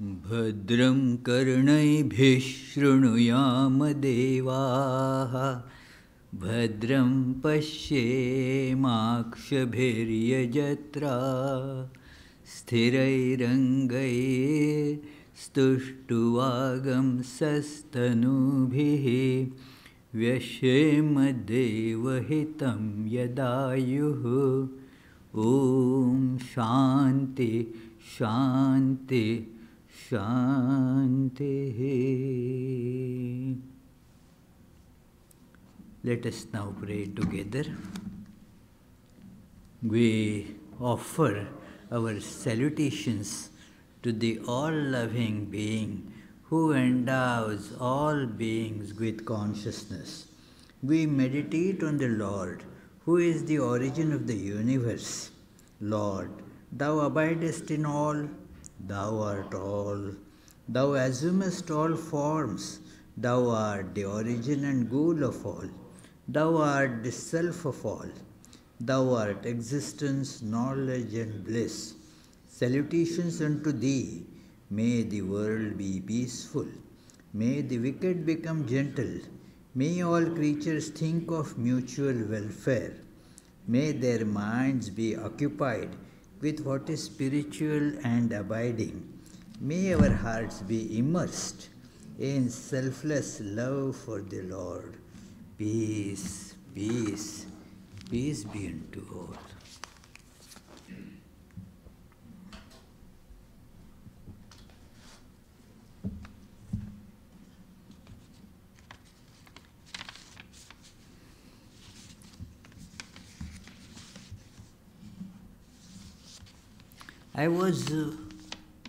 भद्रं कर्णैभिः शृणुयाम देवाः भद्रं पश्येमाक्षभिर्यजत्रा स्थिरैरङ्गैस्तुष्टुवागंसस्तनूभिः व्यशेम देवहितं यदायुः ॐ शान्ति शान्ति Shanti. Let us now pray together. We offer our salutations to the all-loving being who endows all beings with consciousness. We meditate on the Lord, who is the origin of the universe. Lord, thou abidest in all. Thou art all. Thou assumest all forms. Thou art the origin and goal of all. Thou art the self of all. Thou art existence, knowledge and bliss. Salutations unto thee. May the world be peaceful. May the wicked become gentle. May all creatures think of mutual welfare. May their minds be occupied with what is spiritual and abiding. May our hearts be immersed in selfless love for the Lord. Peace, peace, peace be unto all. I was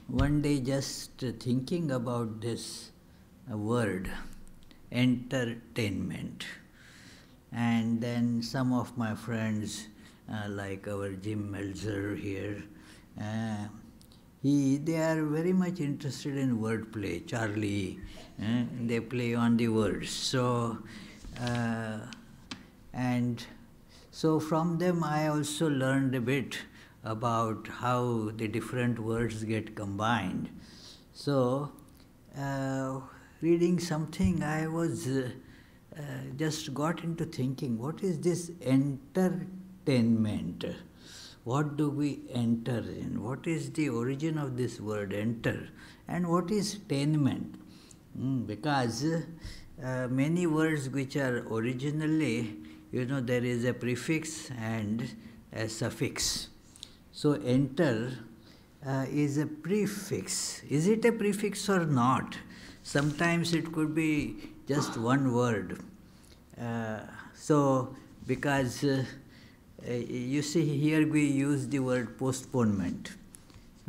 one day just thinking about this word, entertainment. And then some of my friends, like our Jim Melzer here, they are very much interested in wordplay. Charlie, they play on the words. So from them I also learned a bit about how the different words get combined. So, reading something, I was just got into thinking, what is this entertainment? What do we enter in? What is the origin of this word enter? And what is tainment? Because many words which are originally, there is a prefix and a suffix. So enter is a prefix. Is it a prefix or not? Sometimes it could be just one word. Because you see here we use the word postponement.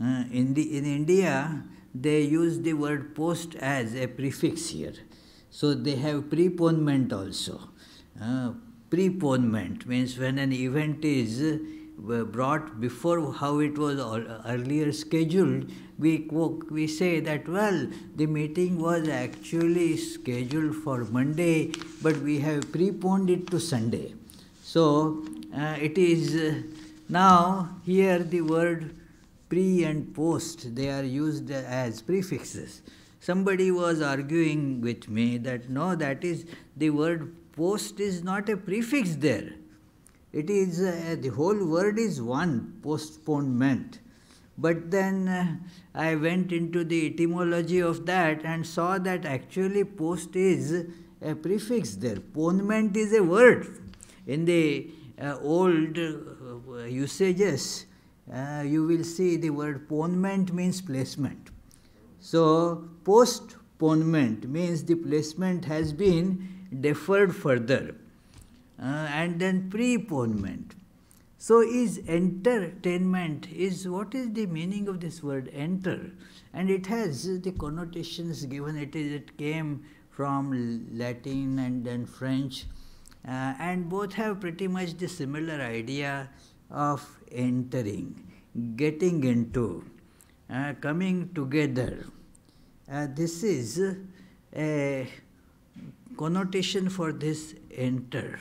In India, they use the word post as a prefix here. So they have preponement also. Preponement means when an event is brought before how it was earlier scheduled, we say that, well, the meeting was actually scheduled for Monday, but we have preponed it to Sunday. So it is now here the word pre and post, they are used as prefixes. Somebody was arguing with me that no, that is, the word post is not a prefix there. It is, the whole word is one, postponement. But then I went into the etymology of that and saw that actually post is a prefix there. Ponement is a word. In the old usages, you will see the word ponement means placement. So postponement means the placement has been deferred further. And then preponement. So is entertainment, what is the meaning of this word enter? And it has the connotations given, it came from Latin and then French, and both have pretty much the similar idea of entering, getting into, coming together. This is a connotation for this enter.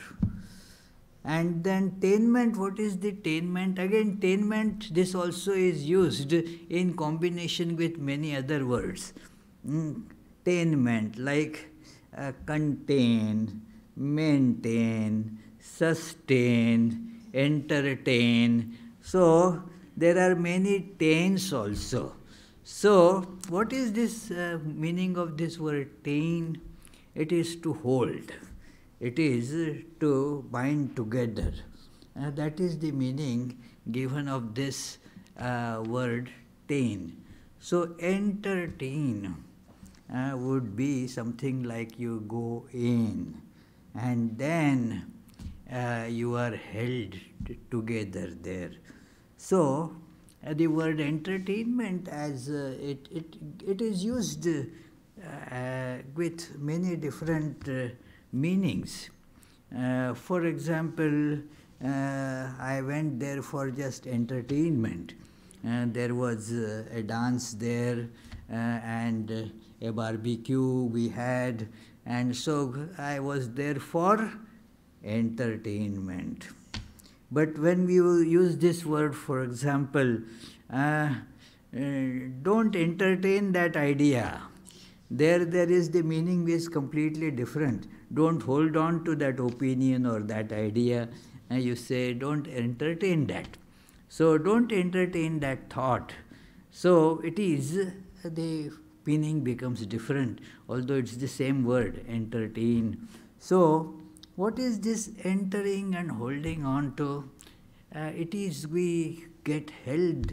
And then tainment, what is the tainment? Again, tainment, this also is used in combination with many other words. Tainment, like contain, maintain, sustain, entertain. So, there are many tains also. So, what is this meaning of this word tain? It is to hold. It is to bind together. That is the meaning given of this word tain. So, entertain would be something like you go in and then you are held together there. So, the word entertainment, as it is used with many different meanings. For example, I went there for just entertainment. There was a dance there and a barbecue we had, and so I was there for entertainment. But when we use this word, for example, don't entertain that idea. There is the meaning is completely different. Don't hold on to that opinion or that idea. You say, don't entertain that. So don't entertain that thought. So it is, the meaning becomes different, although it's the same word, entertain. So what is this entering and holding on to? It is we get held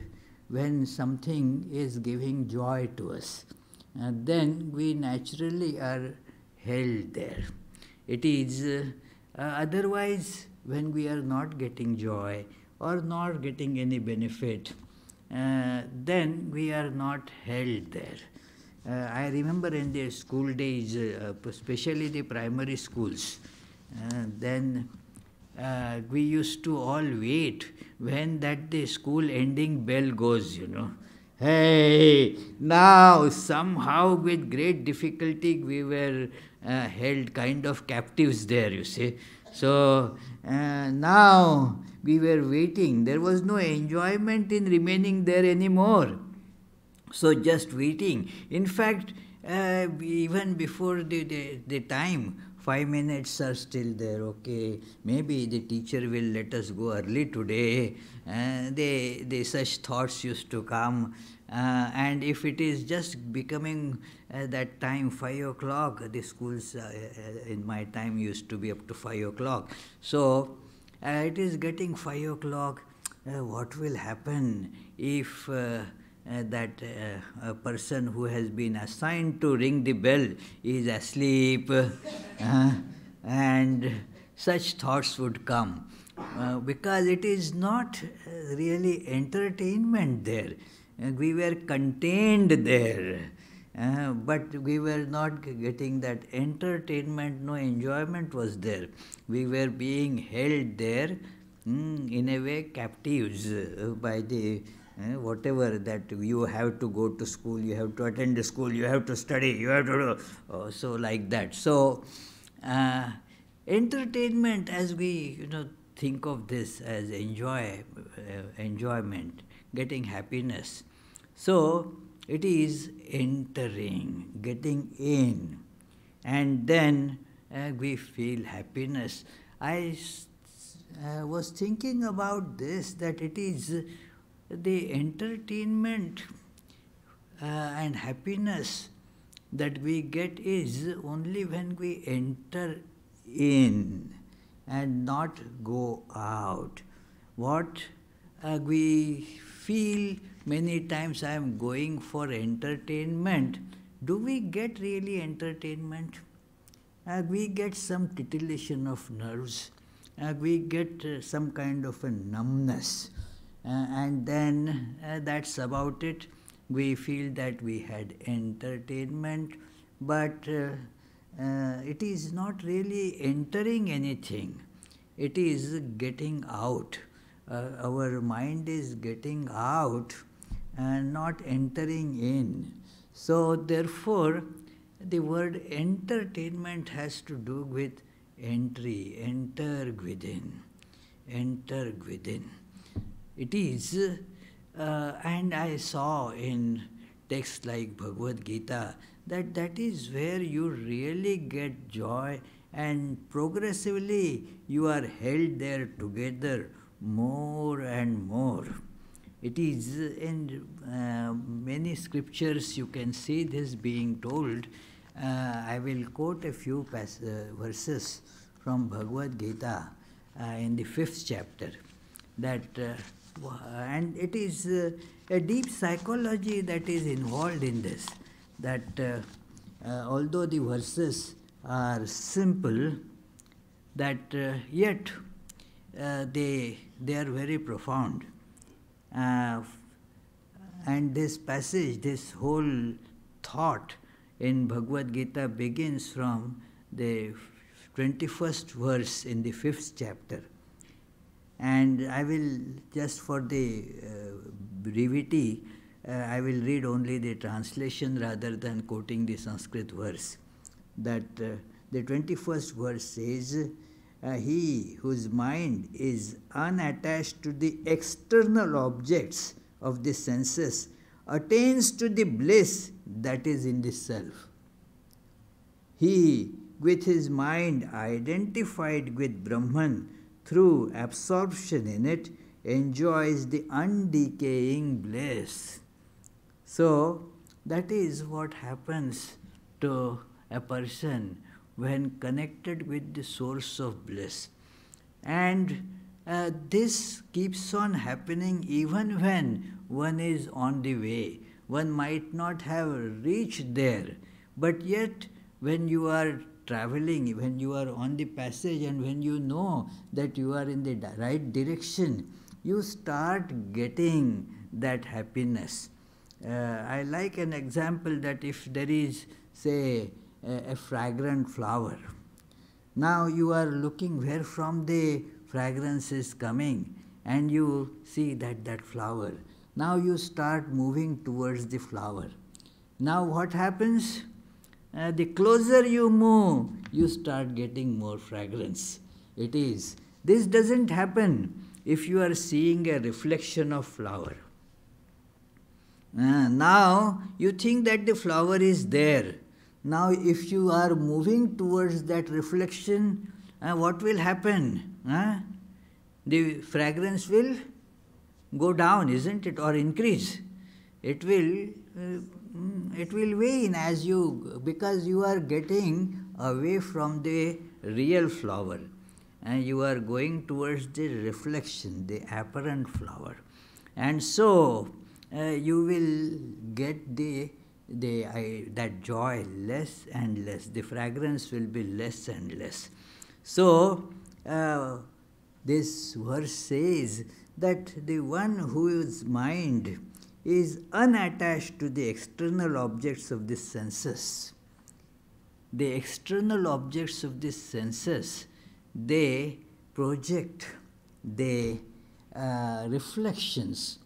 when something is giving joy to us. Then we naturally are held there. It is otherwise when we are not getting joy or not getting any benefit, then we are not held there. I remember in the school days, especially the primary schools, then we used to all wait when that the school ending bell goes, Hey, now somehow with great difficulty we were held kind of captives there, you see. So now we were waiting. There was no enjoyment in remaining there anymore. So just waiting. In fact, even before the time, 5 minutes are still there, okay, maybe the teacher will let us go early today. Such thoughts used to come. And if it is just becoming that time, 5 o'clock, the schools in my time used to be up to 5 o'clock. So it is getting 5 o'clock. What will happen if that a person who has been assigned to ring the bell is asleep, and such thoughts would come, because it is not really entertainment there. We were contained there, but we were not getting that entertainment, no enjoyment was there. We were being held there, in a way captives by the whatever, that you have to go to school, you have to attend the school, you have to study, you have to do, so like that. So entertainment, as we think of this as enjoyment, getting happiness, so it is entering, getting in, and then we feel happiness. I was thinking about this, that it is the entertainment and happiness that we get is only when we enter in and not go out. What we feel many times, I am going for entertainment. Do we get really entertainment? We get some titillation of nerves. We get some kind of a numbness. And then that's about it. We feel that we had entertainment, but it is not really entering anything. It is getting out. Our mind is getting out and not entering in. So therefore, the word entertainment has to do with entry, enter within. enter within. It is, and I saw in texts like Bhagavad Gita that that is where you really get joy, and progressively you are held there together more and more. It is in many scriptures you can see this being told. I will quote a few verses from Bhagavad Gita in the 5th chapter. That and it is a deep psychology that is involved in this. That although the verses are simple, that yet they are very profound. And this passage, this whole thought in Bhagavad Gita begins from the 21st verse in the 5th chapter. And I will, just for the brevity, I will read only the translation rather than quoting the Sanskrit verse. That the 21st verse says, he whose mind is unattached to the external objects of the senses attains to the bliss that is in the self. He, with his mind identified with Brahman through absorption in it, enjoys the undecaying bliss. So, that is what happens to a person when connected with the source of bliss. And this keeps on happening even when one is on the way. One might not have reached there, but yet when you are traveling, when you are on the passage and when you know that you are in the right direction, you start getting that happiness. I like an example that if there is, say, a fragrant flower. Now you are looking where from the fragrance is coming, and you see that flower. Now you start moving towards the flower. Now what happens? The closer you move, you start getting more fragrance. It is. This doesn't happen if you are seeing a reflection of flower. Now you think that the flower is there. Now if you are moving towards that reflection, what will happen? The fragrance will go down, isn't it, or increase? It will wane as you, because you are getting away from the real flower and you are going towards the reflection, the apparent flower. And so you will get that joy less and less. The fragrance will be less and less. So this verse says that the one whose mind is unattached to the external objects of the senses. The external objects of the senses, they project the reflections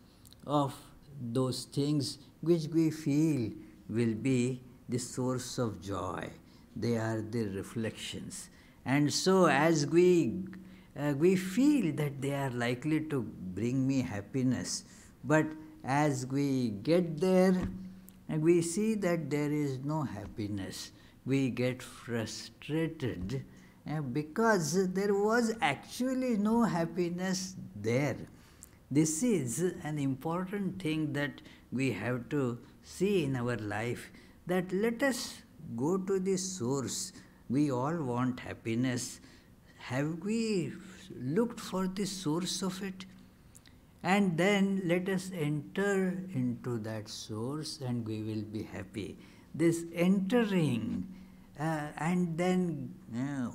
of those things which we feel will be the source of joy. They are the reflections. And so as we feel that they are likely to bring me happiness, but as we get there and we see that there is no happiness, we get frustrated because there was actually no happiness there. This is an important thing that we have to see in our life, that let us go to the source. We all want happiness. Have we looked for the source of it? And then let us enter into that source and we will be happy. This entering and then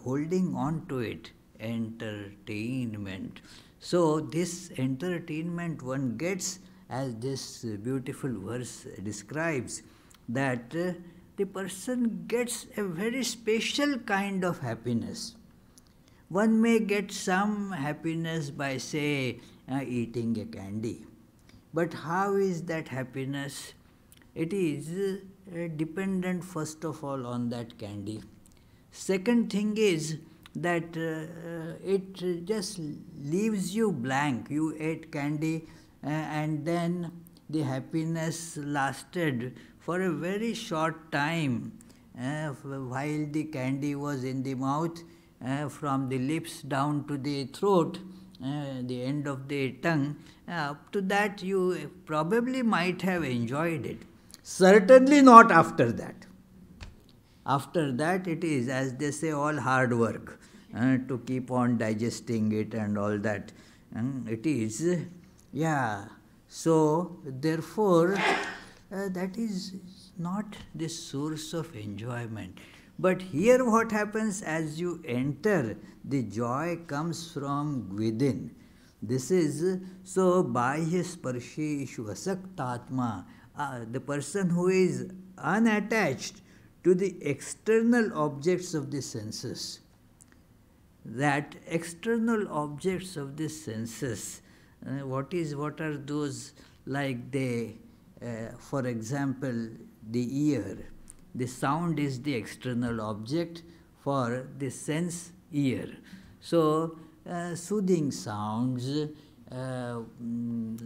holding on to it, entertainment. So this entertainment one gets, as this beautiful verse describes, that the person gets a very special kind of happiness. One may get some happiness by, say, eating a candy. But how is that happiness? It is dependent first of all on that candy. Second thing is, that it just leaves you blank. You ate candy and then the happiness lasted for a very short time while the candy was in the mouth, from the lips down to the throat, the end of the tongue. Up to that you probably might have enjoyed it. Certainly not after that. After that it is, as they say, all hard work to keep on digesting it and all that. It is, yeah. So therefore that is not the source of enjoyment. But here what happens, as you enter, the joy comes from within. This is, so bahya sparsheshu asaktatma, the person who is unattached to the external objects of the senses. That external objects of the senses, what are those? Like for example, the ear. The sound is the external object for the sense ear. So soothing sounds,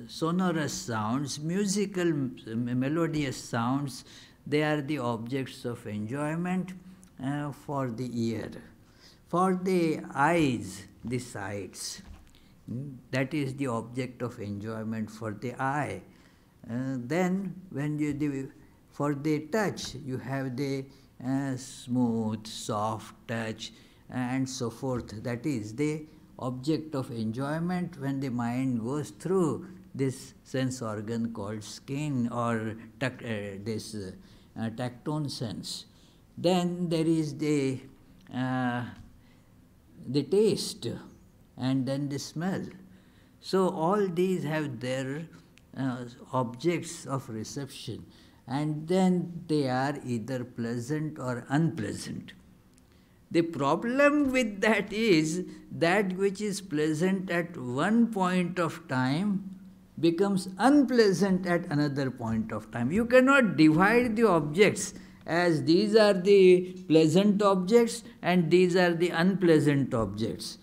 sonorous sounds, musical, melodious sounds, they are the objects of enjoyment for the ear. For the eyes, the sights, that is the object of enjoyment for the eye. Then when for the touch, you have the smooth, soft touch and so forth. That is the object of enjoyment when the mind goes through this sense organ called skin, or this tactone sense. Then there is the taste, and then the smell. So all these have their objects of reception, and then they are either pleasant or unpleasant. The problem with that is that which is pleasant at one point of time becomes unpleasant at another point of time. You cannot divide the objects as these are the pleasant objects and these are the unpleasant objects.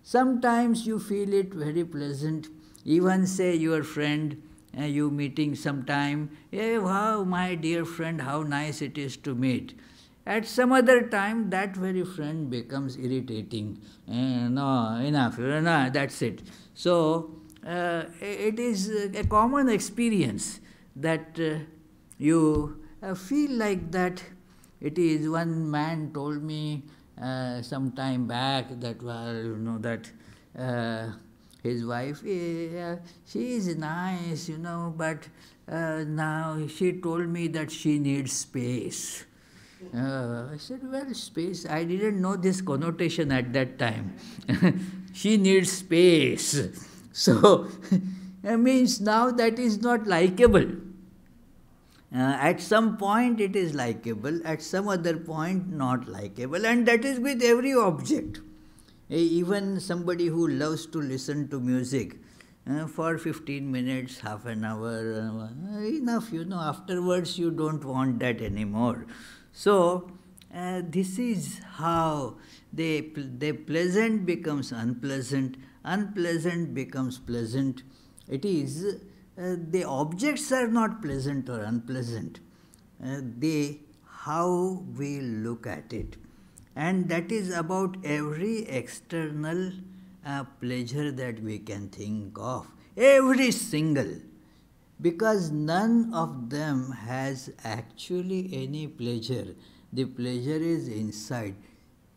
Sometimes you feel it very pleasant. Even say your friend, you meeting sometime, hey, wow, my dear friend, how nice it is to meet. At some other time, that very friend becomes irritating. No, enough, no, that's it. So, it is a common experience that you feel like that. It is, one man told me some time back that, well, you know, that his wife, she is nice, you know, but now she told me that she needs space. I said, well, space, I didn't know this connotation at that time. She needs space. So, it means now that is not likable. At some point it is likable, at some other point not likable, and that is with every object. Even somebody who loves to listen to music for 15 minutes, half an hour, enough, you know, afterwards you don't want that anymore. So, this is how the pleasant becomes unpleasant, unpleasant becomes pleasant. It is, the objects are not pleasant or unpleasant, how we look at it. And that is about every external pleasure that we can think of, every single. Because none of them has actually any pleasure. The pleasure is inside.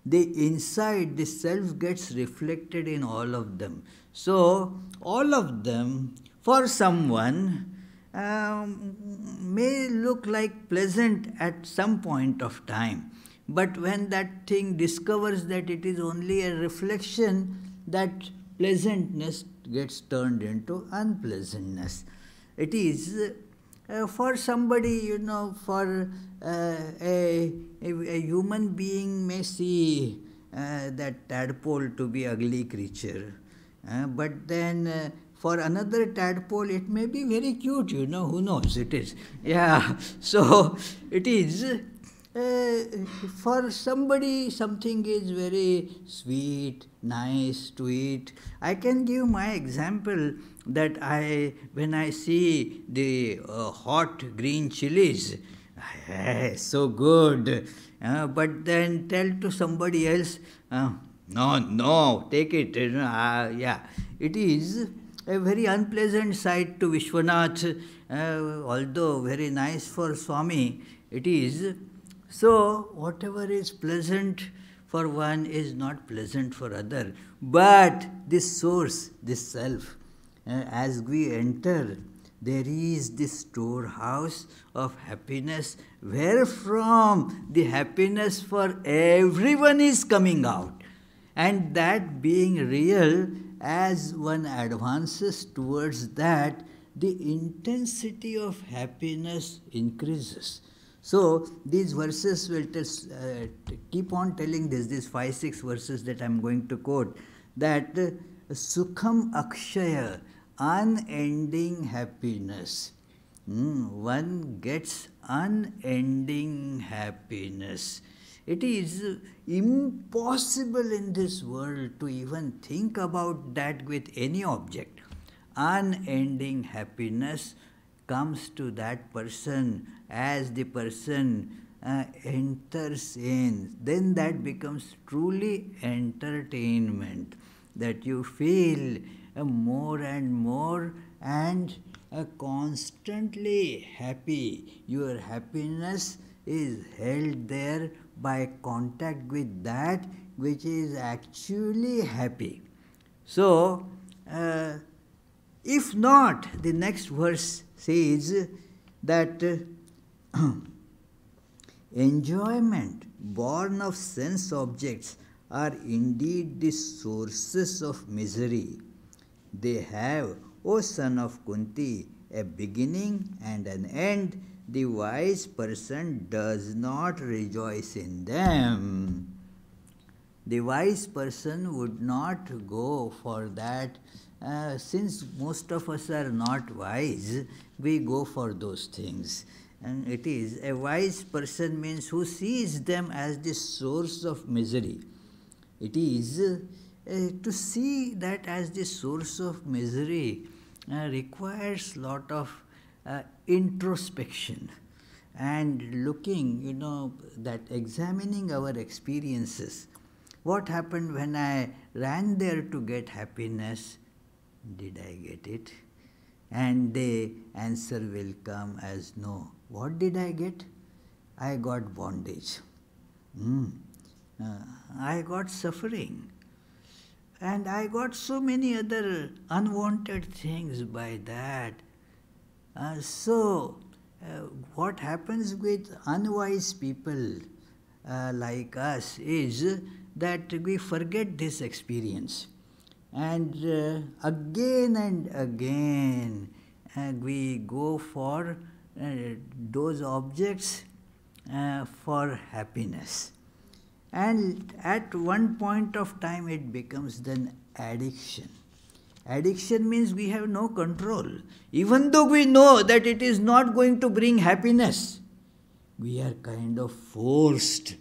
The inside, the self gets reflected in all of them. So, all of them, for someone, may look like pleasant at some point of time. But when that thing discovers that it is only a reflection, that pleasantness gets turned into unpleasantness. It is for somebody, you know, for a human being may see that tadpole to be ugly creature, but then for another tadpole it may be very cute, you know, who knows, it is. Yeah, so it is, for somebody something is very sweet, nice to eat. I can give my example that when I see the hot green chilies, so good. But then tell to somebody else, no, take it. Yeah, it is a very unpleasant sight to Vishwanath, although very nice for Swami, it is. So, whatever is pleasant for one is not pleasant for other. But this source, this self, as we enter, there is this storehouse of happiness, wherefrom the happiness for everyone is coming out. And that being real, as one advances towards that, the intensity of happiness increases. So, these verses will keep on telling this, these 5-6 verses that I am going to quote, that Sukham Akshaya, unending happiness. One gets unending happiness. It is impossible in this world to even think about that with any object. Unending happiness comes to that person as the person enters in. Then that becomes truly entertainment, that you feel more and more and constantly happy. Your happiness is held there by contact with that which is actually happy. So, if not, the next verse says that enjoyment born of sense objects are indeed the sources of misery. They have, O son of Kunti, a beginning and an end. The wise person does not rejoice in them. The wise person would not go for that. Since most of us are not wise, we go for those things. And it is, a wise person means who sees them as the source of misery. It is to see that as the source of misery requires lot of introspection and looking, that examining our experiences. What happened when I ran there to get happiness? Did I get it? And the answer will come as no. What did I get? I got bondage. I got suffering. And I got so many other unwanted things by that. What happens with unwise people like us is that we forget this experience. And again and again we go for those objects for happiness. And at one point of time it becomes then addiction. Addiction means we have no control. Even though we know that it is not going to bring happiness, we are kind of forced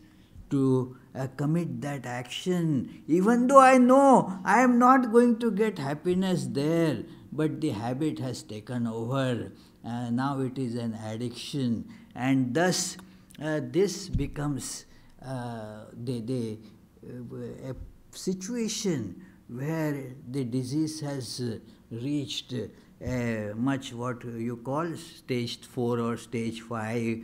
to commit that action. Even though I know I am not going to get happiness there, but the habit has taken over. Now it is an addiction. And thus this becomes a situation where the disease has reached much what you call stage 4 or stage 5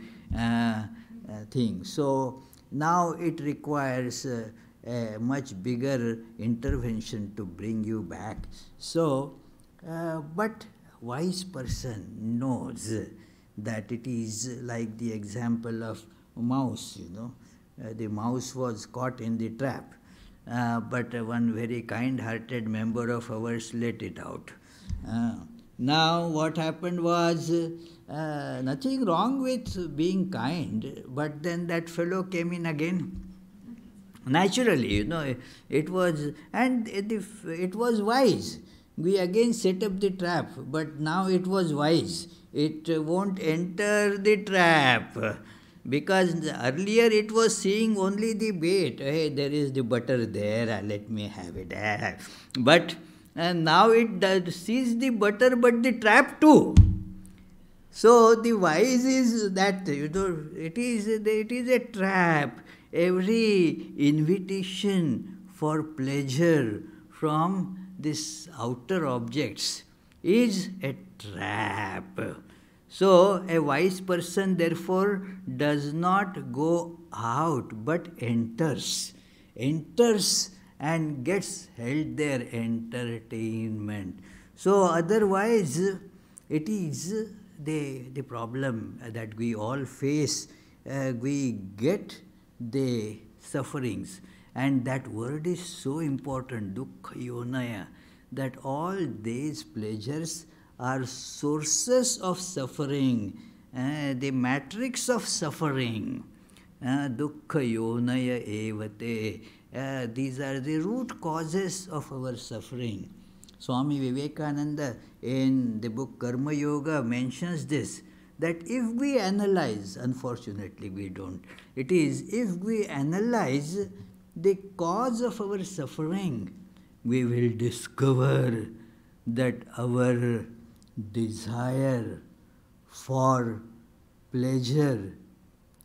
thing. So now it requires a much bigger intervention to bring you back. So, but wise person knows that it is like the example of mouse, the mouse was caught in the trap. But one very kind-hearted member of ours let it out. Now what happened was nothing wrong with being kind, but then that fellow came in again. Naturally, it was, and it was wise. We again set up the trap, but now it was wise. It won't enter the trap. Because earlier it was seeing only the bait. Hey, there is the butter there, let me have it. But now it sees the butter but the trap too. So the wise is that, it is a trap. Every invitation for pleasure from these outer objects is a trap. So a wise person therefore does not go out but enters and gets held there, entertainment. So otherwise it is the problem that we all face. We get the sufferings, and that word is so important, dukkha yonaya, that all these pleasures are sources of suffering, the matrix of suffering. Dukkha yonaya evate. These are the root causes of our suffering. Swami Vivekananda in the book Karma Yoga mentions this, that if we analyze, unfortunately we don't, it is if we analyze the cause of our suffering, we will discover that our desire for pleasure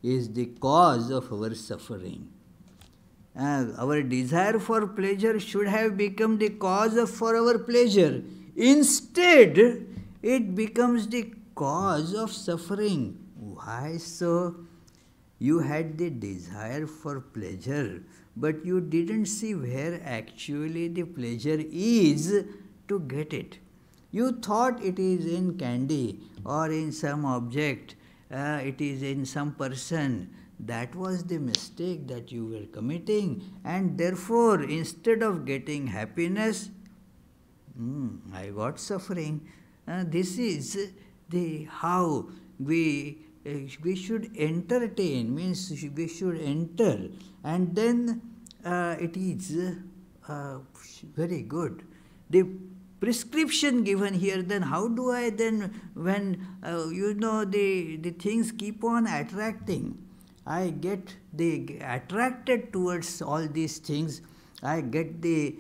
is the cause of our suffering. Our desire for pleasure should have become the cause for our pleasure. Instead, it becomes the cause of suffering. Why so? You had the desire for pleasure, but you didn't see where actually the pleasure is to get it. You thought it is in candy or in some object, it is in some person. That was the mistake that you were committing, and therefore instead of getting happiness, I got suffering. This is the how we should entertain, means we should enter, and then it is very good. The prescription given here, then how do I then, when the things keep on attracting, I get attracted towards all these things. I get the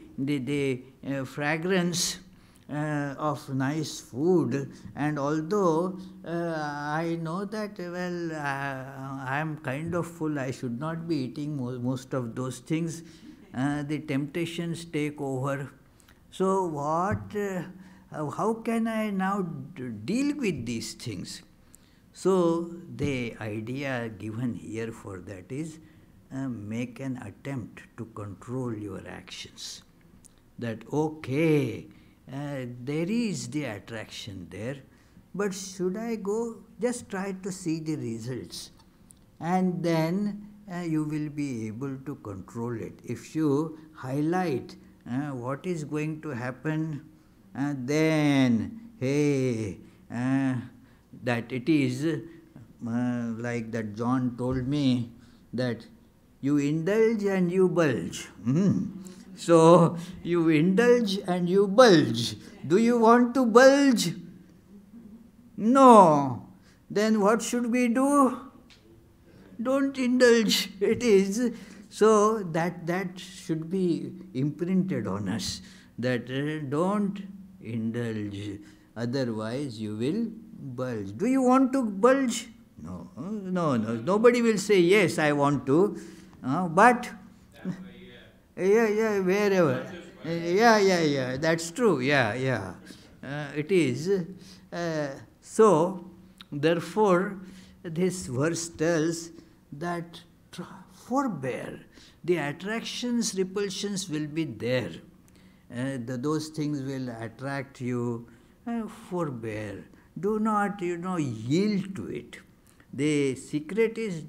fragrance of nice food, and although I know that, I am kind of full, I should not be eating most of those things, the temptations take over. So how can I now deal with these things? So the idea given here for that is, make an attempt to control your actions. That okay, there is the attraction there, but should I go? Just try to see the results, and then you will be able to control it. If you highlight what is going to happen, then hey, that it is like that John told me, that you indulge and you bulge. So you indulge and you bulge. Do you want to bulge? No. Then what should we do? Don't indulge. It is. So that should be imprinted on us, that don't indulge, otherwise you will bulge. Do you want to bulge? No. Nobody will say, yes, I want to. But, wherever. That's true. It is. So, therefore, this verse tells that forbear. The attractions, repulsions will be there. Those things will attract you. Forbear. Do not, yield to it. The secret is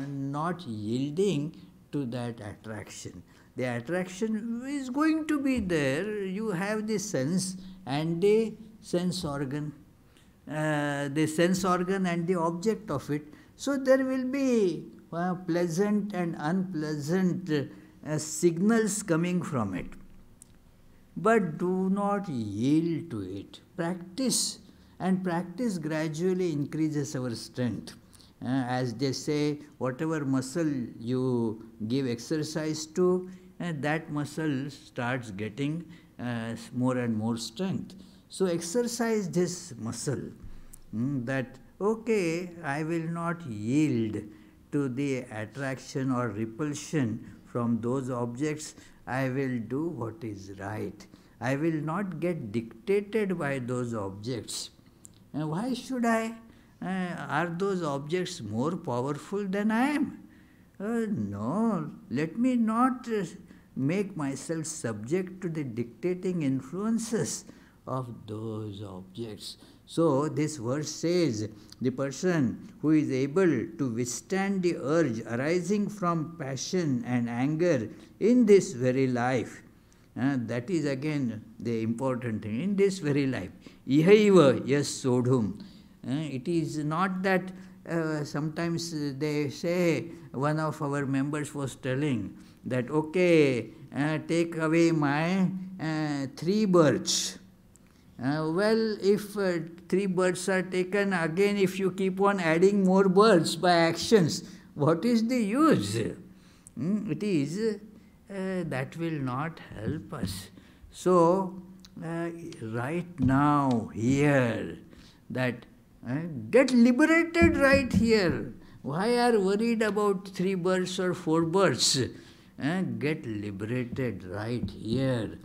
not yielding to that attraction. The attraction is going to be there. You have the sense and the sense organ. The sense organ and the object of it. So there will be pleasant and unpleasant signals coming from it. But do not yield to it. Practice, and practice gradually increases our strength. As they say, whatever muscle you give exercise to, that muscle starts getting more and more strength. So exercise this muscle, that okay, I will not yield to the attraction or repulsion from those objects. I will do what is right. I will not get dictated by those objects. Why should I? Are those objects more powerful than I am? No, let me not make myself subject to the dictating influences of those objects. So, this verse says the person who is able to withstand the urge arising from passion and anger in this very life, that is again the important thing, in this very life. Ihaiva yas sodhum. It is not that sometimes they say, one of our members was telling that, okay, take away my 3 birds. Well, if 3 birds are taken, again if you keep on adding more birds by actions, what is the use? It is that will not help us. So, right now, here, that get liberated right here. Why are worried about 3 birds or 4 birds? Get liberated right here.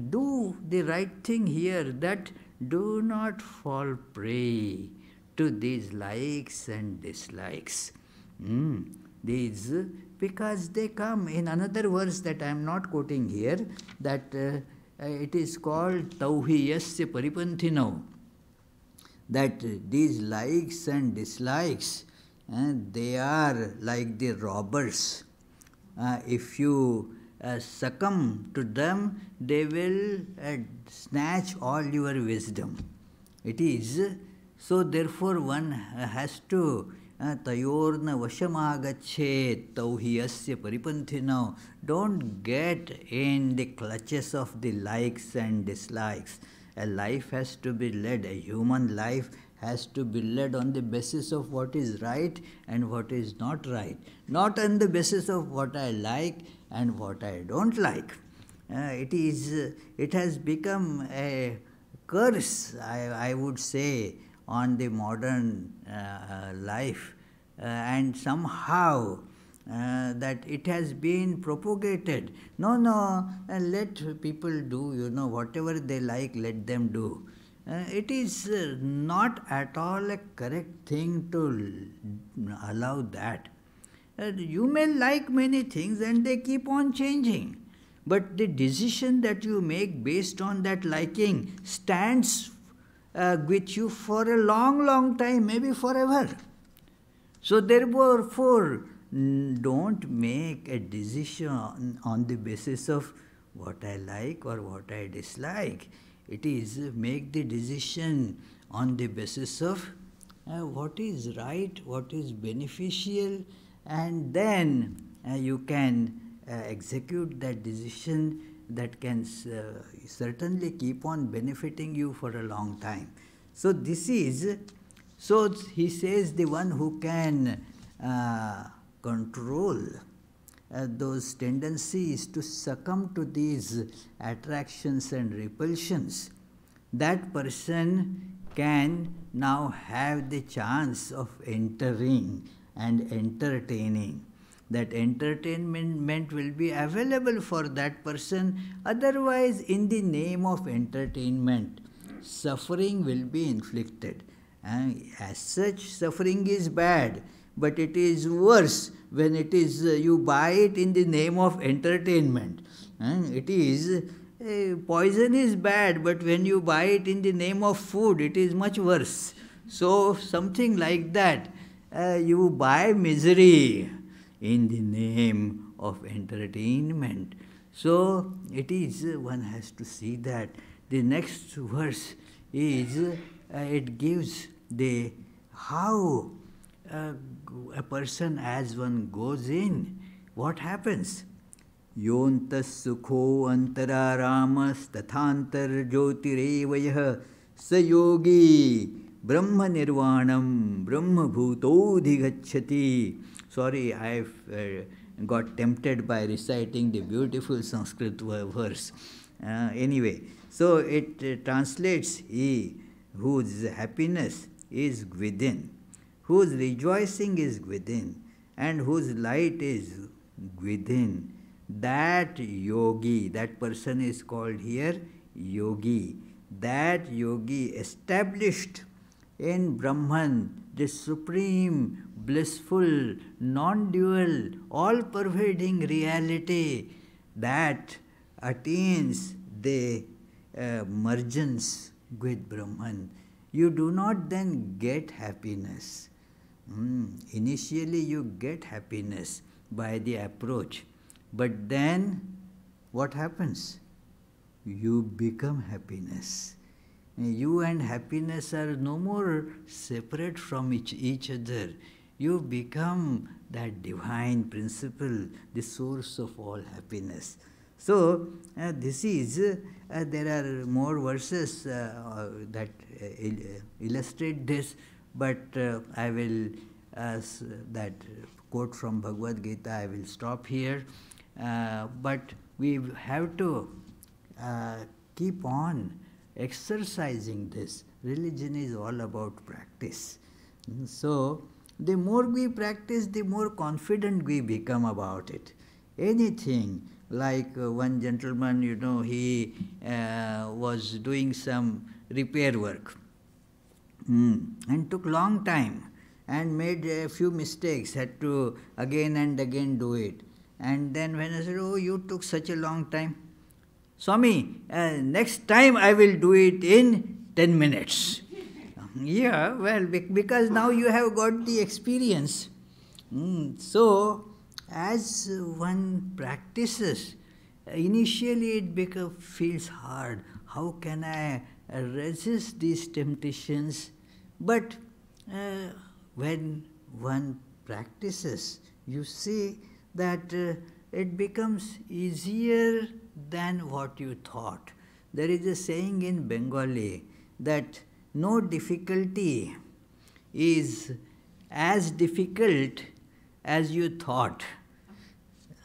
Do the right thing here, that do not fall prey to these likes and dislikes. These, because they come in another verse that I am not quoting here, that it is called Tauhiyasya Paripanthinau, that these likes and dislikes, they are like the robbers. If you succumb to them, they will snatch all your wisdom. It is, so therefore one has to tayorna vashamagachet tauhiyasya paripanthinau. Don't get in the clutches of the likes and dislikes. A life has to be led, a human life has to be led on the basis of what is right and what is not right, not on the basis of what I like and what I don't like. It has become a curse, I would say, on the modern life, and somehow that it has been propagated. No, let people do, whatever they like, let them do. It is not at all a correct thing to allow that. You may like many things and they keep on changing, but the decision that you make based on that liking stands with you for a long time, maybe forever. So therefore, don't make a decision on the basis of what I like or what I dislike. It is make the decision on the basis of what is right, what is beneficial, and then you can execute that decision that can certainly keep on benefiting you for a long time. So this is, so he says, the one who can control those tendencies to succumb to these attractions and repulsions, that person can now have the chance of entering and entertaining. That entertainment will be available for that person. Otherwise, in the name of entertainment, suffering will be inflicted. As such, suffering is bad, but it is worse when it is you buy it in the name of entertainment. It is poison is bad, but when you buy it in the name of food, it is much worse. So something like that, you buy misery in the name of entertainment. So it is, one has to see that. The next verse is, it gives the how a person, as one goes in, what happens? Yontas sukho antararamas tathantar jyotirevayah sayogi Brahma Nirvanam, Brahma Bhutodhigacchati. Sorry, I've got tempted by reciting the beautiful Sanskrit verse. Anyway, so it translates he whose happiness is within, whose rejoicing is within, and whose light is within. That yogi, that person is called here yogi. That yogi established in Brahman, this supreme, blissful, non-dual, all-pervading reality that attains the mergence with Brahman. You do not then get happiness. Initially you get happiness by the approach, but then what happens? You become happiness. You and happiness are no more separate from each other. You become that divine principle, the source of all happiness. So, this is, there are more verses that illustrate this, but I will, that quote from Bhagavad Gita, I will stop here. But we have to keep on exercising this. Religion is all about practice. So, the more we practice, the more confident we become about it. Anything, like one gentleman, he was doing some repair work and took long time and made a few mistakes, had to again and again do it. And then when I said, oh, you took such a long time, Swami, next time I will do it in 10 minutes. Yeah, well, because now you have got the experience. So, as one practices, initially it feels hard. How can I resist these temptations? But when one practices, you see that it becomes easier than what you thought. There is a saying in Bengali that no difficulty is as difficult as you thought,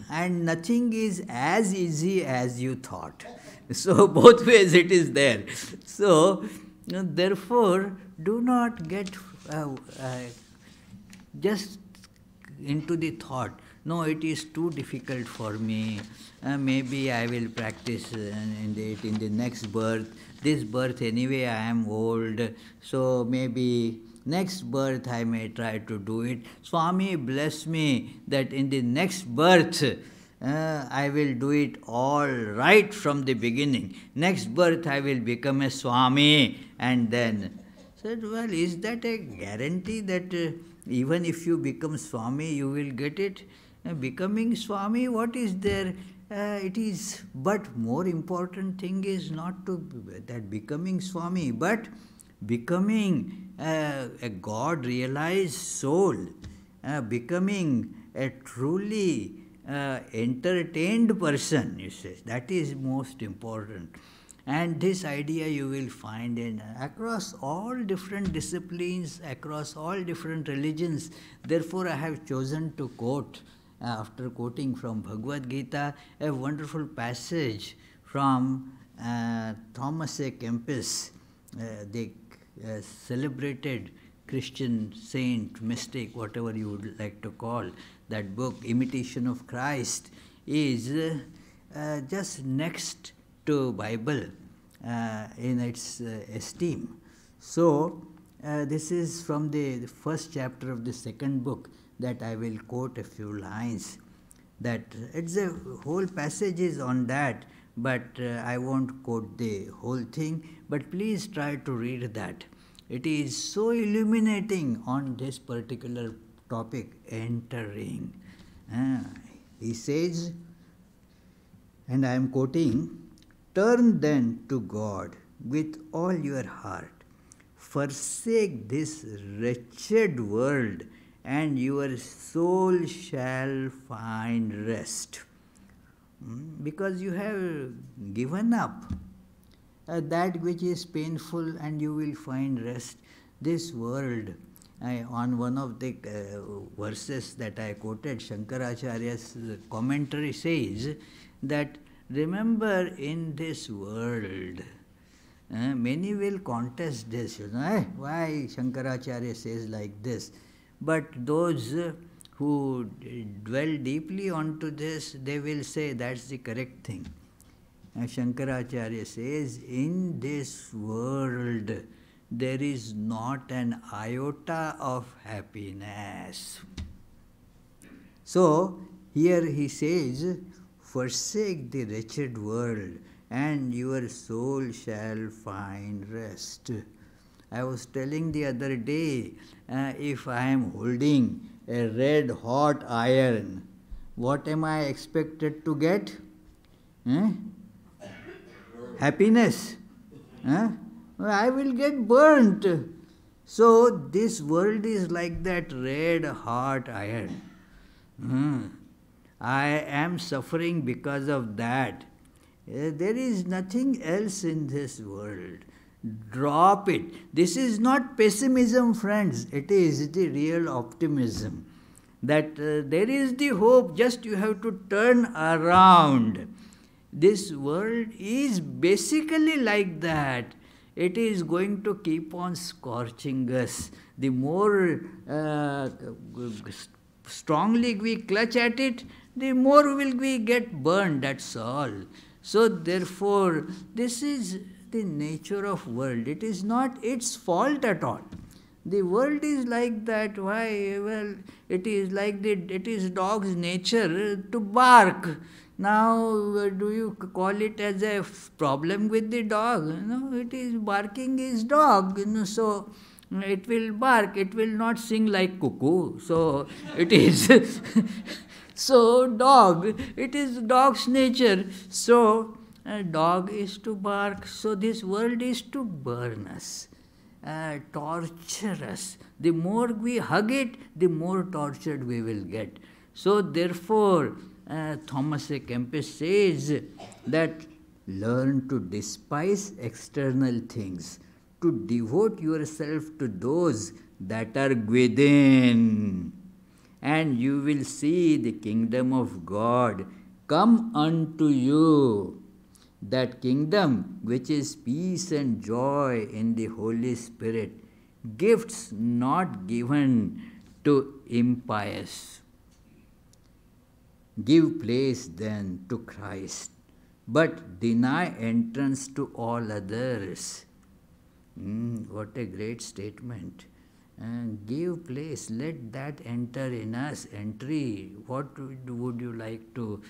and nothing is as easy as you thought. So both ways it is there. So therefore, do not get just into the thought, no, it is too difficult for me, maybe I will practice in the next birth. This birth anyway I am old, so maybe next birth I may try to do it. Swami bless me that in the next birth I will do it all right from the beginning. Next birth I will become a Swami. And then said, well, is that a guarantee that even if you become Swami, you will get it? Becoming Swami, what is there? It is, but more important thing is not to that becoming Swami, but becoming a God-realized soul, becoming a truly entertained person, you say. That is most important. And this idea you will find in across all different disciplines, across all different religions. Therefore, I have chosen to quote, after quoting from Bhagavad Gita, a wonderful passage from Thomas A. Kempis, the celebrated Christian saint, mystic, whatever you would like to call. That book, Imitation of Christ, is just next to Bible in its esteem. So, this is from the first chapter of the second book that I will quote a few lines. That it's a whole passage is on that, but I won't quote the whole thing, but please try to read that. It is so illuminating on this particular topic, entering. He says, and I am quoting, turn then to God with all your heart. Forsake this wretched world, and your soul shall find rest. Because you have given up that which is painful, and you will find rest. this world. On one of the verses that I quoted, Shankaracharya's commentary says that, remember, in this world, many will contest this, why Shankaracharya says like this. But those who dwell deeply onto this, they will say that's the correct thing. Shankaracharya says, in this world, there is not an iota of happiness. So, here he says, forsake the wretched world, and your soul shall find rest. I was telling the other day, if I am holding a red hot iron, what am I expected to get? Happiness. I will get burnt. So this world is like that red hot iron. I am suffering because of that. There is nothing else in this world. Drop it. This is not pessimism, friends. It is the real optimism. That there is the hope, just you have to turn around. This world is basically like that. It is going to keep on scorching us. The more strongly we clutch at it, the more will we get burned, that's all. So therefore, this is the nature of world. It is not its fault at all. The world is like that. Why? Well, it is like it is dog's nature to bark. Now, do you call it as a problem with the dog? No, it is barking is dog. So it will bark. It will not sing like cuckoo. So it is. So dog. It is dog's nature. So dog is to bark. So this world is to burn us, torture us. The more we hug it, the more tortured we will get. So therefore, Thomas A. Kempis says that learn to despise external things, to devote yourself to those that are within, and you will see the kingdom of God come unto you. That kingdom which is peace and joy in the Holy Spirit, gifts not given to impious. Give place then to Christ, but deny entrance to all others. What a great statement. And give place, let that enter in us. Entry, what would you like to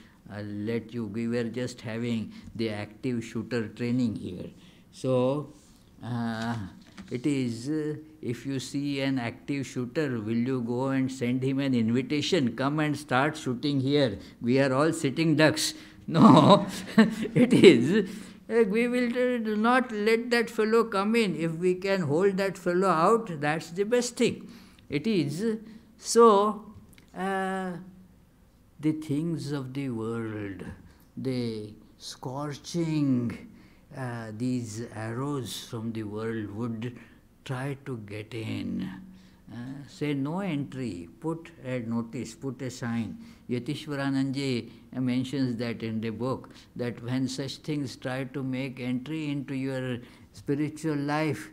let you? We were just having the active shooter training here. So, it is, if you see an active shooter, will you go and send him an invitation? Come and start shooting here. We are all sitting ducks. No, it is. We will not let that fellow come in. If we can hold that fellow out, that's the best thing. It is. So, the things of the world, the scorching, these arrows from the world would try to get in. Say no entry, put a notice, put a sign. Yatishwaranandji mentions that in the book, that when such things try to make entry into your spiritual life,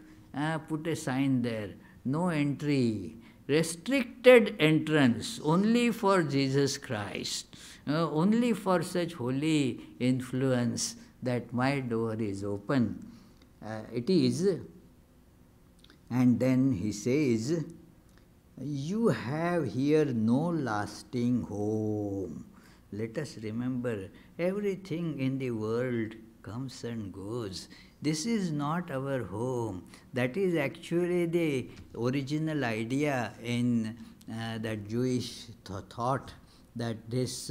put a sign there, no entry, restricted entrance, only for Jesus Christ, only for such holy influence, that my door is open. It is. And then he says, you have here no lasting home. Let us remember, everything in the world comes and goes. This is not our home. That is actually the original idea in that Jewish thought, that this,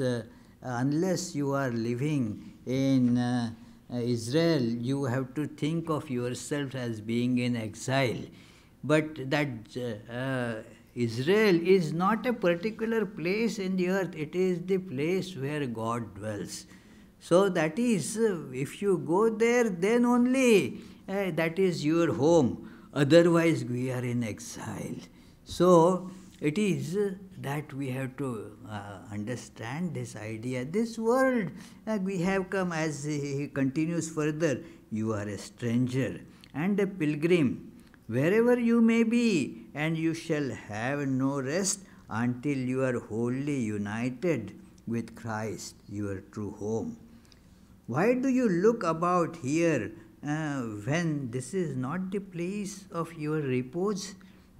unless you are living in Israel, you have to think of yourself as being in exile. But that Israel is not a particular place in the earth, it is the place where God dwells. So that is, if you go there, then only that is your home. Otherwise, we are in exile. So, it is that we have to understand this idea. This world we have come, as he continues further, you are a stranger and a pilgrim, wherever you may be, and you shall have no rest until you are wholly united with Christ, your true home. Why do you look about here when this is not the place of your repose?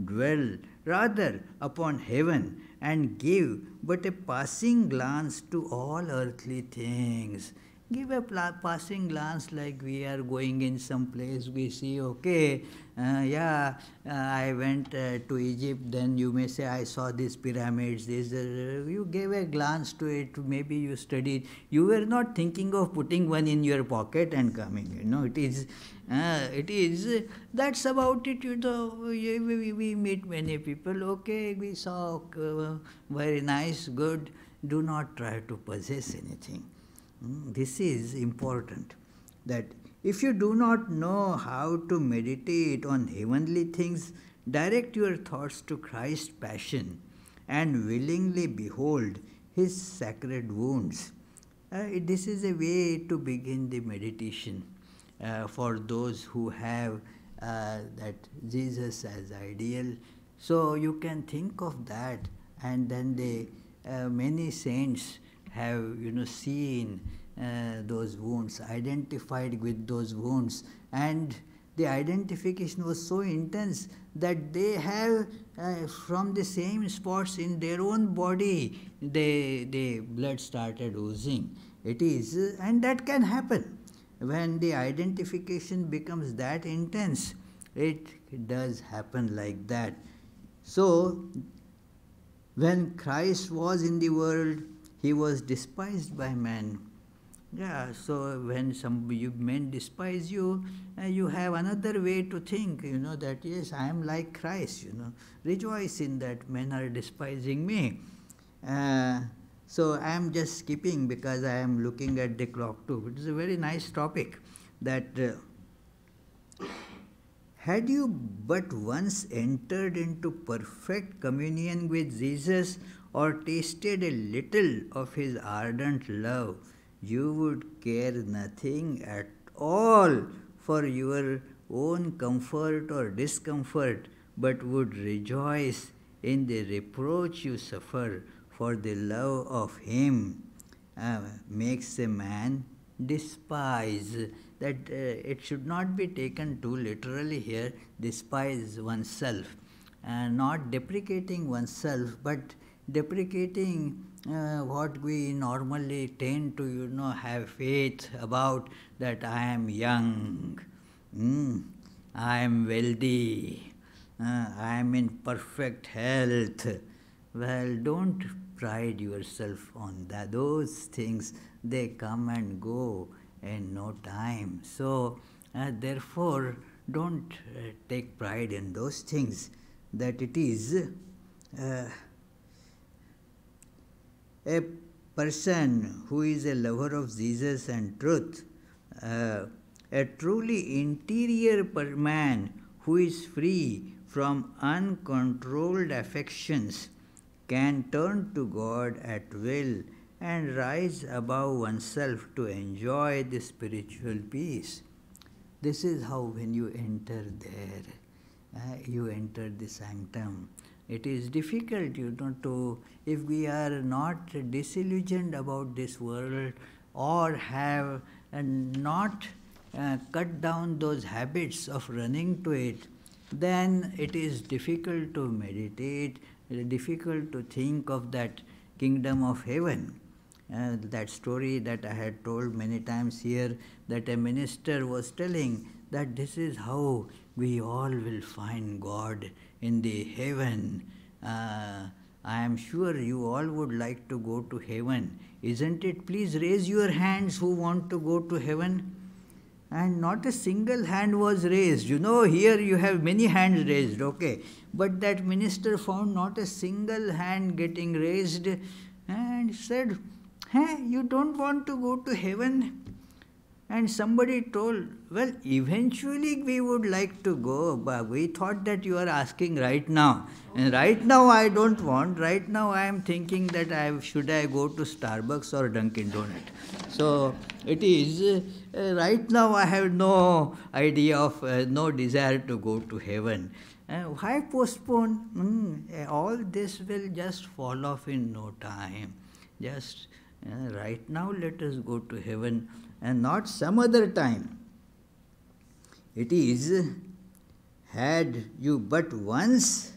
Dwell rather upon heaven and give but a passing glance to all earthly things. Give a passing glance, like we are going in some place, we see, okay, I went to Egypt, then you may say, I saw these pyramids, you gave a glance to it, maybe you studied, you were not thinking of putting one in your pocket and coming, it is, that's about it, we meet many people, okay, we saw, very nice, good, do not try to possess anything. This is important, that if you do not know how to meditate on heavenly things, direct your thoughts to Christ's passion and willingly behold his sacred wounds. This is a way to begin the meditation for those who have that Jesus as ideal. So you can think of that, and then many saints have seen those wounds, identified with those wounds, and the identification was so intense that they have from the same spots in their own body, the blood started oozing. It is, and that can happen when the identification becomes that intense. It does happen like that. So when Christ was in the world, he was despised by men. Yeah, so when men despise you, you have another way to think, that yes, I am like Christ, rejoice in that men are despising me. So I am just skipping because I am looking at the clock too. It is a very nice topic, that had you but once entered into perfect communion with Jesus, or tasted a little of his ardent love, you would care nothing at all for your own comfort or discomfort, but would rejoice in the reproach you suffer, for the love of him makes a man despise. That it should not be taken too literally here, despise oneself, not deprecating oneself, but deprecating what we normally tend to have faith about, that I am young, I am wealthy, I am in perfect health. Well, don't pride yourself on that. Those things, they come and go in no time. So therefore don't take pride in those things, that it is a person who is a lover of Jesus and truth, a truly interior man who is free from uncontrolled affections, can turn to God at will and rise above oneself to enjoy the spiritual peace. This is how, when you enter there, you enter the sanctum. It is difficult, if we are not disillusioned about this world, or have not cut down those habits of running to it, then it is difficult to meditate, difficult to think of that kingdom of heaven. That story that I had told many times here, that a minister was telling that this is how we all will find God in the heaven. I am sure you all would like to go to heaven, isn't it? Please raise your hands who want to go to heaven. And not a single hand was raised. Here you have many hands raised, okay. But that minister found not a single hand getting raised, and said, hey, you don't want to go to heaven? And somebody told, well, eventually we would like to go, but we thought that you are asking right now. And right now I don't want, right now I am thinking that should I go to Starbucks or Dunkin' Donut. So it is, right now I have no idea of, no desire to go to heaven. Why postpone? All this will just fall off in no time. Just right now let us go to heaven and not some other time. It is, had you but once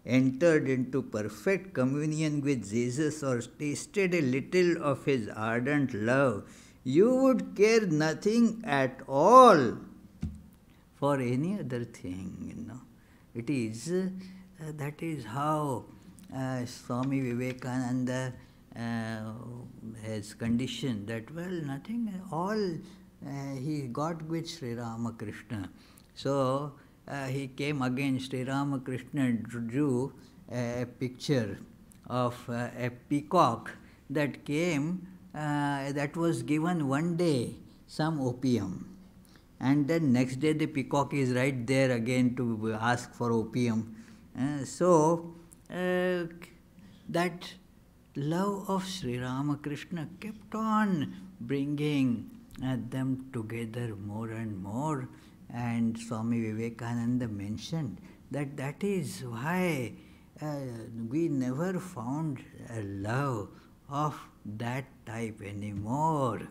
entered into perfect communion with Jesus or tasted a little of his ardent love, you would care nothing at all for any other thing. It is, that is how Swami Vivekananda has conditioned that, well, nothing, all he got with Sri Ramakrishna. So he came again, Sri Ramakrishna drew a picture of a peacock that came, that was given one day some opium. And then next day the peacock is right there again to ask for opium. So that love of Sri Ramakrishna kept on bringing them together more and more. And Swami Vivekananda mentioned that that is why we never found a love of that type anymore.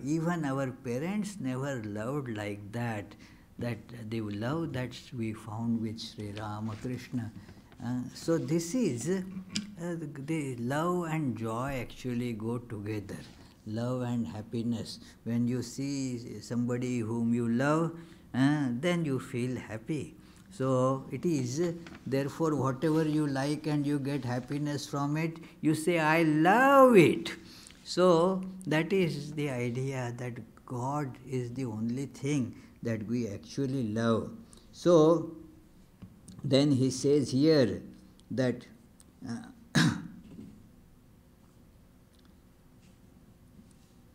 Even our parents never loved like that, that the love that we found with Sri Ramakrishna. So this is, the love and joy actually go together. Love and happiness. When you see somebody whom you love, then you feel happy. So it is, therefore, whatever you like and you get happiness from it, you say, I love it. So that is the idea that God is the only thing that we actually love. So then he says here that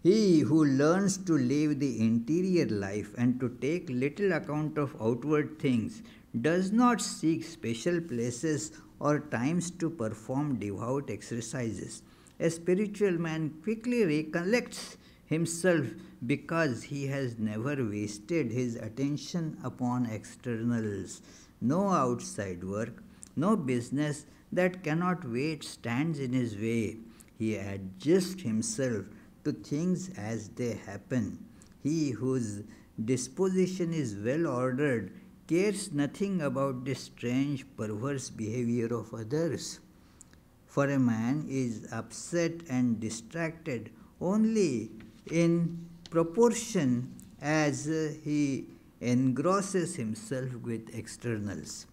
he who learns to live the interior life and to take little account of outward things does not seek special places or times to perform devout exercises. A spiritual man quickly recollects himself because he has never wasted his attention upon externals. No outside work, no business that cannot wait stands in his way. He adjusts himself to things as they happen. He whose disposition is well ordered cares nothing about the strange, perverse behavior of others. For a man is upset and distracted only in proportion as he engrosses himself with externals.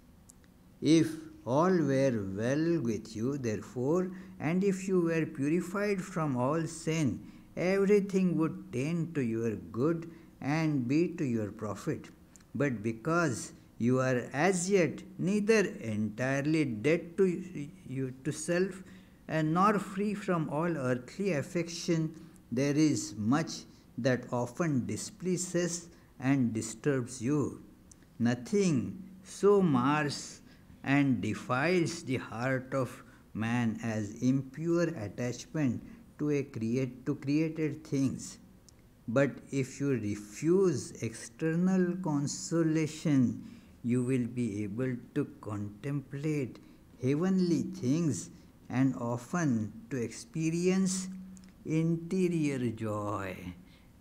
If all were well with you, therefore, and if you were purified from all sin, everything would tend to your good and be to your profit. But because you are as yet neither entirely dead to self and nor free from all earthly affection, there is much that often displeases and disturbs you. Nothing so mars and defiles the heart of man as impure attachment to created things. But if you refuse external consolation, you will be able to contemplate heavenly things and often to experience interior joy.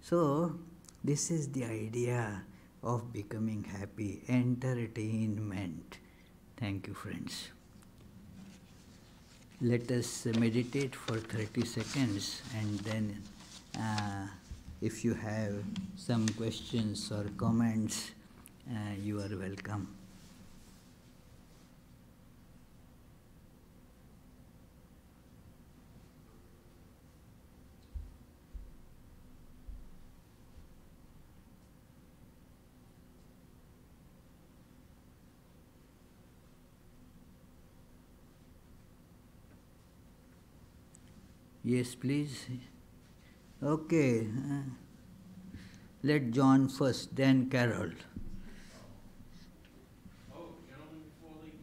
So, this is the idea of becoming happy, entertainment. Thank you, friends. Let us meditate for 30 seconds and then if you have some questions or comments, you are welcome. Yes, please. Okay. Let John first, then Carol. Oh, gentlemen before ladies.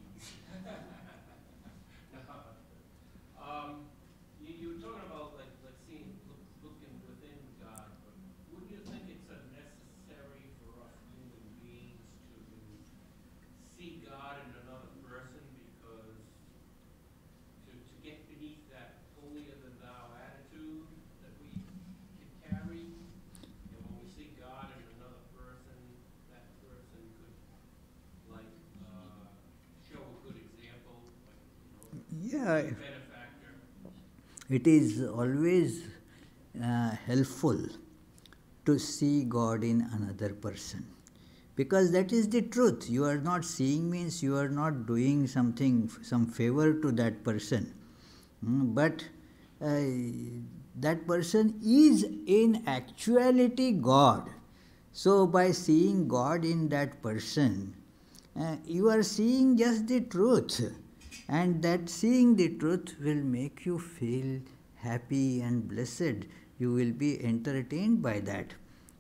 You were talking about like seeing, looking within God, but wouldn't you think it's unnecessary for us human beings to see God in another person, because to get beneath that holier than thou attitude that we can carry, and when we see God in another person, that person could like show a good example, like Yeah, be a benefactor. it is always helpful to see God in another person, because that is the truth. You are not seeing means you are not doing something, some favor to that person. But that person is in actuality God. So by seeing God in that person, you are seeing just the truth, and that seeing the truth will make you feel happy and blessed. You will be entertained by that.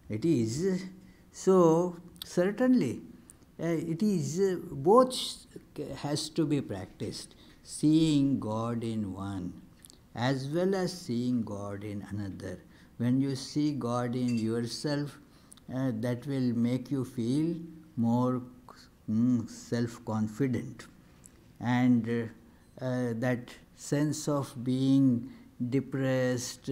It is so, certainly it is both has to be practiced, seeing God in one as well as seeing God in another. When you see God in yourself, that will make you feel more self-confident, and that sense of being depressed,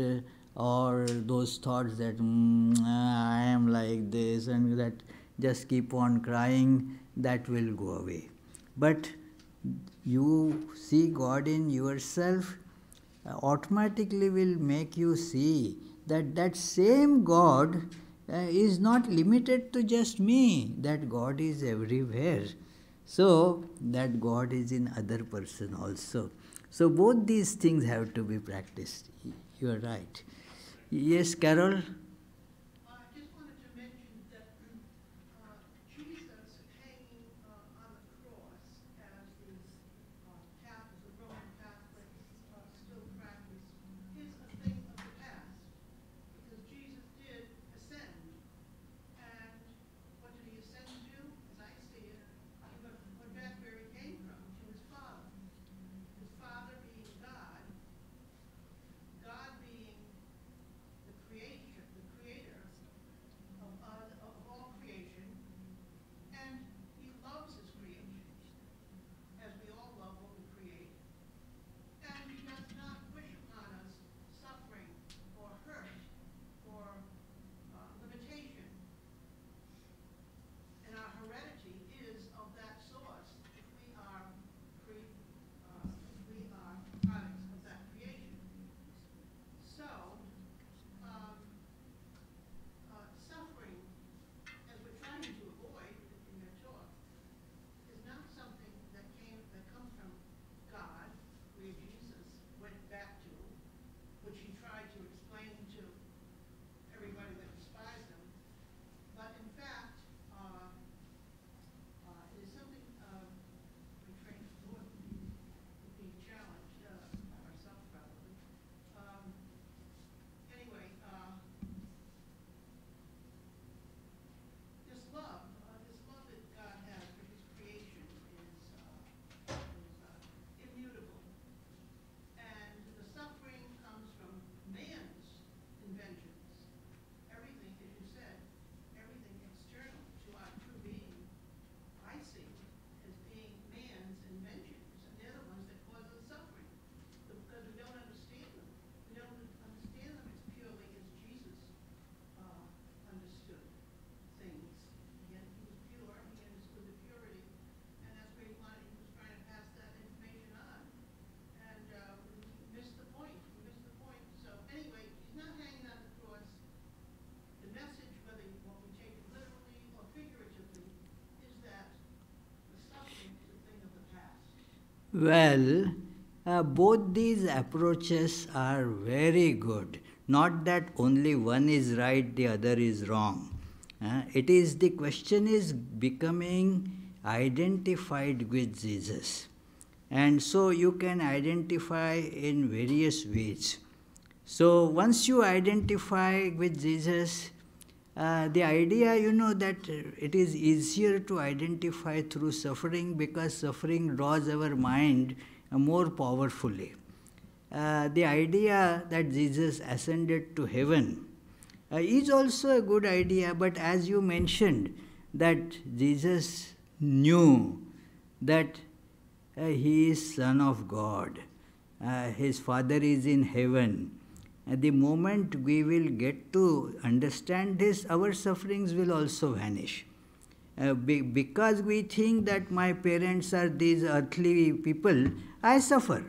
or those thoughts that I am like this and that just keep on crying, that will go away. But you see God in yourself, automatically will make you see that that same God is not limited to just me, that God is everywhere. So that God is in other person also. So both these things have to be practiced. You are right. Yes, Carol? I just wanted to mention that Jesus hanging on the cross, as the the Roman Catholics still practice, is a thing of the past, because Jesus did ascend. And what did he ascend to? As I see it, he went back where he came from, to his Father. His Father being God, God being the creator of all creation, and he loves his creation, as we all love what we create. And he does not wish upon us suffering or hurt or limitation. And our heredity is of that source if we are products of that creation. So, um, suffering, as we're trying to avoid in your talk, is not something that comes from God, where Jesus went back to, which he tried to explain to everybody that despised him. But in fact, it is something we train for, being challenged ourselves probably. Anyway, this love that God has for his creation is immutable. And the suffering comes from man's inventions. Everything, as you said, everything external to our true being, I see as being man's inventions. And they're the ones that cause the suffering, because we don't understand them. We don't understand them as purely as Jesus understood things. He was pure, he understood the purity, and that's where he was trying to pass that information on. And we missed the point. So anyway, he's not hanging on the cross. The message, whether what we take it literally or figuratively, is that the suffering is a thing of the past. Well, both these approaches are very good. Not that only one is right, the other is wrong. It is, the question is becoming identified with Jesus. And so you can identify in various ways. So once you identify with Jesus, The idea, that it is easier to identify through suffering because suffering draws our mind more powerfully. The idea that Jesus ascended to heaven is also a good idea, but as you mentioned, that Jesus knew that he is Son of God, his Father is in heaven. At the moment we will get to understand this, our sufferings will also vanish. Because we think that my parents are these earthly people, I suffer.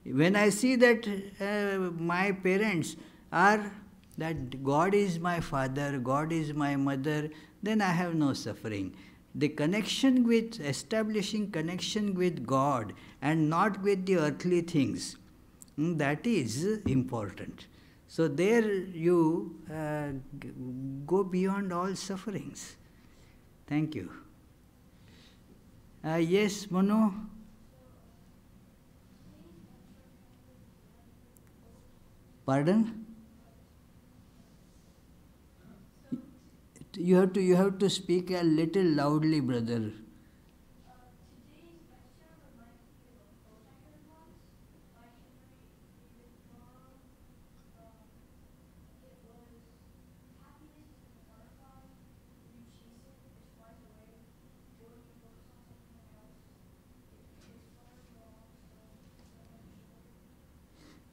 When I see that my parents are, that God is my father, God is my mother, then I have no suffering. The connection with, establishing connection with God and not with the earthly things, that is important. So there you go beyond all sufferings. Thank you. Yes, Manu? Pardon? You have to speak a little loudly, brother.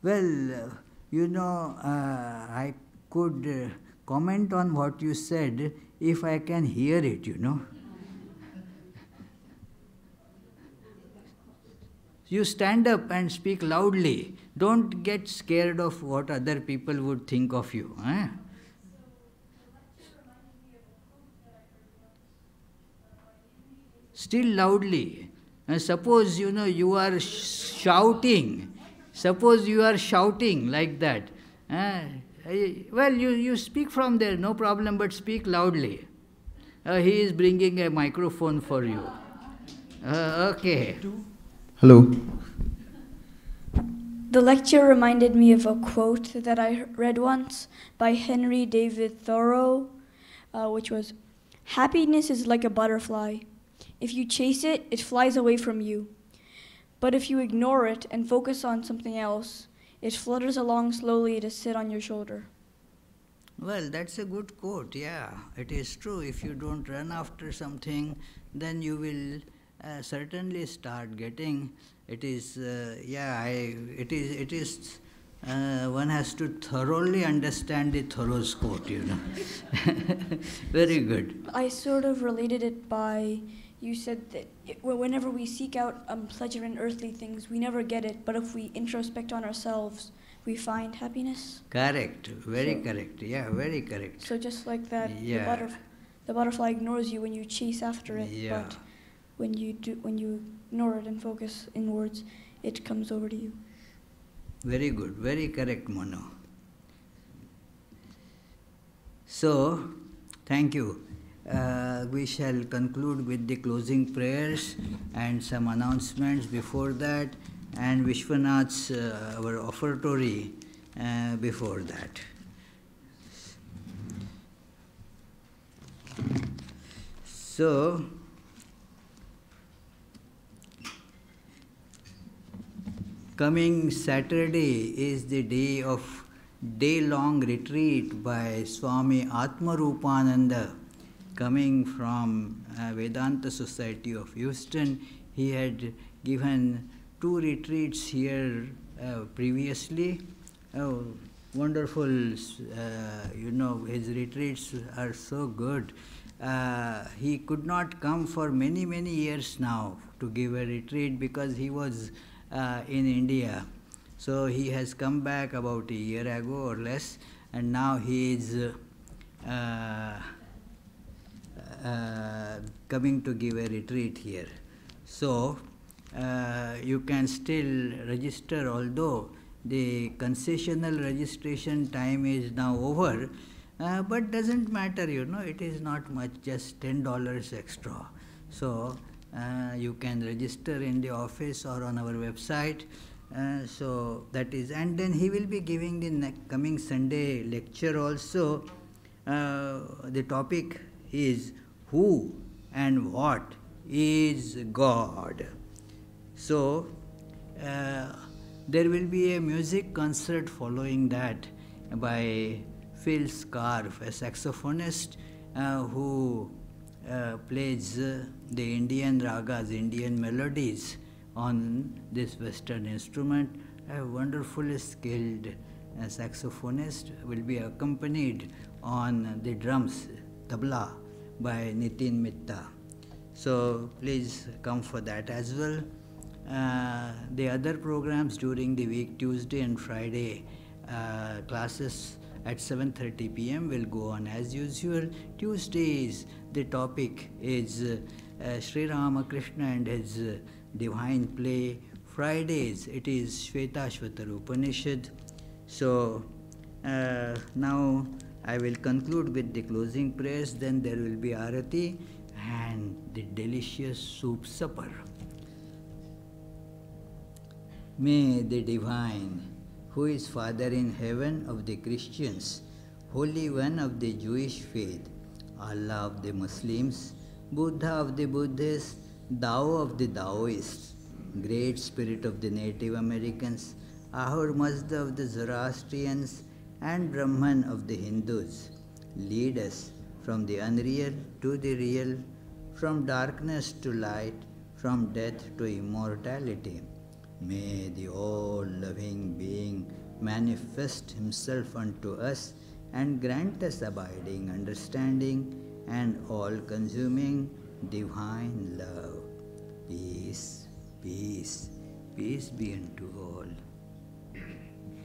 Well, I could comment on what you said if I can hear it, You stand up and speak loudly. Don't get scared of what other people would think of you. Still loudly. Suppose, you are shouting. Suppose you are shouting like that. Well, you speak from there, no problem, but speak loudly. He is bringing a microphone for you. Okay. Hello. The lecture reminded me of a quote that I read once by Henry David Thoreau, which was, "Happiness is like a butterfly. If you chase it, it flies away from you. But if you ignore it and focus on something else, it flutters along slowly to sit on your shoulder." Well, that's a good quote, yeah. It is true. If you don't run after something, then you will certainly start getting, it is, one has to thoroughly understand the Thoreau's quote, Very good. I sort of related it by, you said that whenever we seek out pleasure in earthly things, we never get it, but if we introspect on ourselves, we find happiness. Correct, very correct, yeah, very correct. So just like that, Yeah. the butterfly ignores you when you chase after it, Yeah. but when you ignore it and focus inwards, it comes over to you. Very good, very correct, Mano. So, thank you. We shall conclude with the closing prayers and some announcements before that, and Vishwanath's our offertory before that. So, coming Saturday is the day of day-long retreat by Swami Atmarupananda, coming from Vedanta Society of Houston. He had given 2 retreats here previously. Wonderful, his retreats are so good. He could not come for many, many years now to give a retreat because he was in India. So he has come back about a year ago or less, and now he is coming to give a retreat here. So you can still register, although the concessional registration time is now over, but doesn't matter, it is not much, just $10 extra. So you can register in the office or on our website. So that is, and then he will be giving the coming Sunday lecture also the topic is who and what is God. So, there will be a music concert following that by Phil Scarf, a saxophonist who plays the Indian ragas, Indian melodies on this Western instrument. A wonderfully skilled saxophonist will be accompanied on the drums, tabla, by Nitin Mitta. So please come for that as well. The other programs during the week, Tuesday and Friday, classes at 7:30 p.m. will go on as usual. Tuesdays, the topic is Sri Ramakrishna and his divine play. Fridays, it is Shvetashvatar Upanishad. So now I will conclude with the closing prayers, then there will be Arati and the delicious soup supper. May the Divine, who is Father in heaven of the Christians, Holy One of the Jewish faith, Allah of the Muslims, Buddha of the Buddhists, Tao of the Taoists, Great Spirit of the Native Americans, Ahur Mazda of the Zoroastrians, and Brahman of the Hindus, lead us from the unreal to the real, from darkness to light, from death to immortality. May the all-loving being manifest himself unto us and grant us abiding understanding and all-consuming divine love. Peace, peace, peace be unto all.